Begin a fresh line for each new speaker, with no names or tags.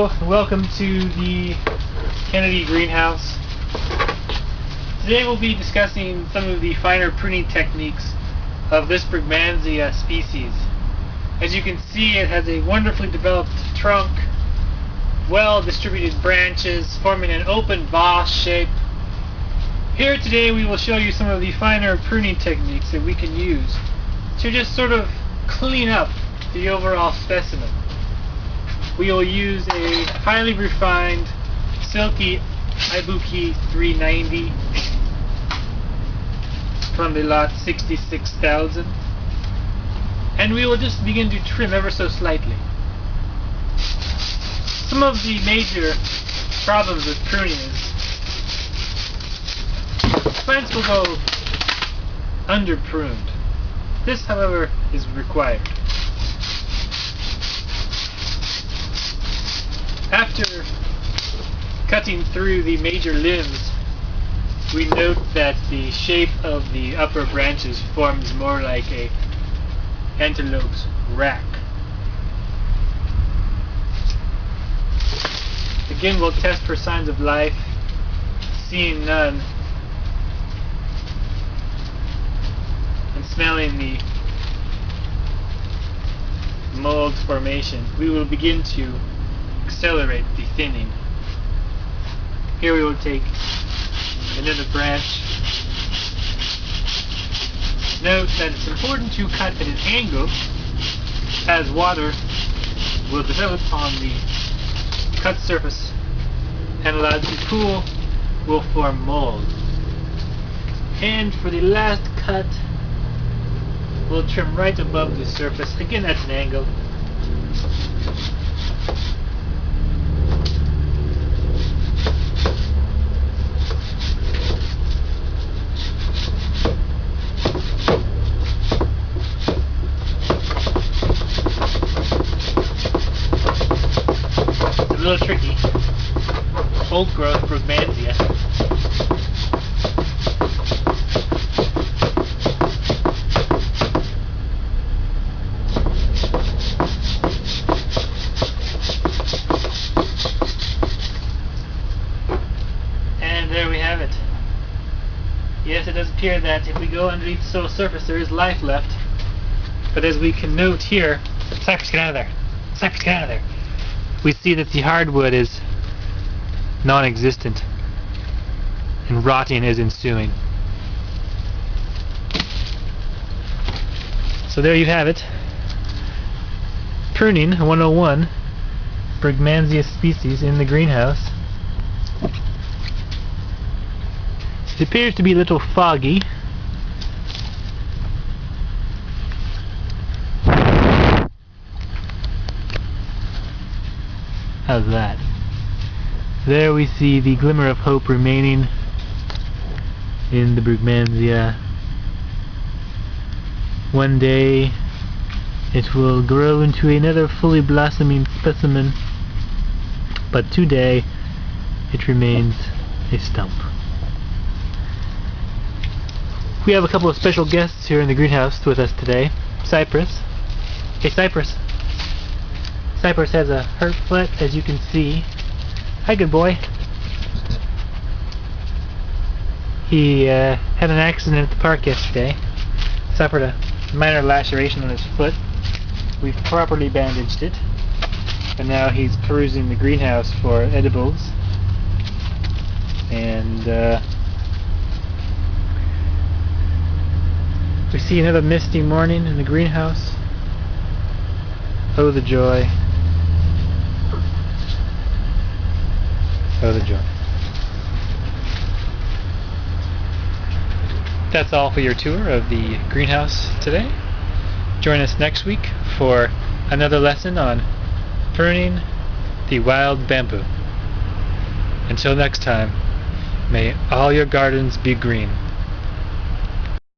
Hello, welcome to the Kennedy greenhouse. Today we'll be discussing some of the finer pruning techniques of this Brugmansia species. As you can see, it has a wonderfully developed trunk, well distributed branches forming an open boss shape. Here today we will show you some of the finer pruning techniques that we can use to just sort of clean up the overall specimen. We will use a highly refined silky Ibuki 390 from the lot 66,000, and we will just begin to trim ever so slightly. Some of the major problems with pruning is plants will go under pruned. This, however, is required. After cutting through the major limbs, we note that the shape of the upper branches forms more like a antelope's rack. Again, we'll test for signs of life. Seeing none, and smelling the mold formation, we will begin to accelerate the thinning. Here we will take another branch. Note that it's important to cut at an angle, as water will develop on the cut surface and allowed to cool will form mold. And for the last cut, we'll trim right above the surface, again at an angle. A little tricky. Old growth Brugmansia. And there we have it. Yes, it does appear that if we go underneath the soil surface there is life left. But as we can note here, Cypress, get out of there. Cypress, get out of there. We see that the hardwood is non-existent and rotting is ensuing. So there you have it. Pruning 101, Brugmansia species in the greenhouse. It appears to be a little foggy. How's that? There we see the glimmer of hope remaining in the Brugmansia. One day it will grow into another fully blossoming specimen, but today it remains a stump. We have a couple of special guests here in the greenhouse with us today. Cypress. Hey Cypress. Cypress has a hurt foot, as you can see. Hi, good boy. He had an accident at the park yesterday. Suffered a minor laceration on his foot. We've properly bandaged it. And now he's perusing the greenhouse for edibles. And we see another misty morning in the greenhouse. Oh, the joy. Oh, the joy. That's all for your tour of the greenhouse today. Join us next week for another lesson on pruning the wild bamboo. Until next time, may all your gardens be green.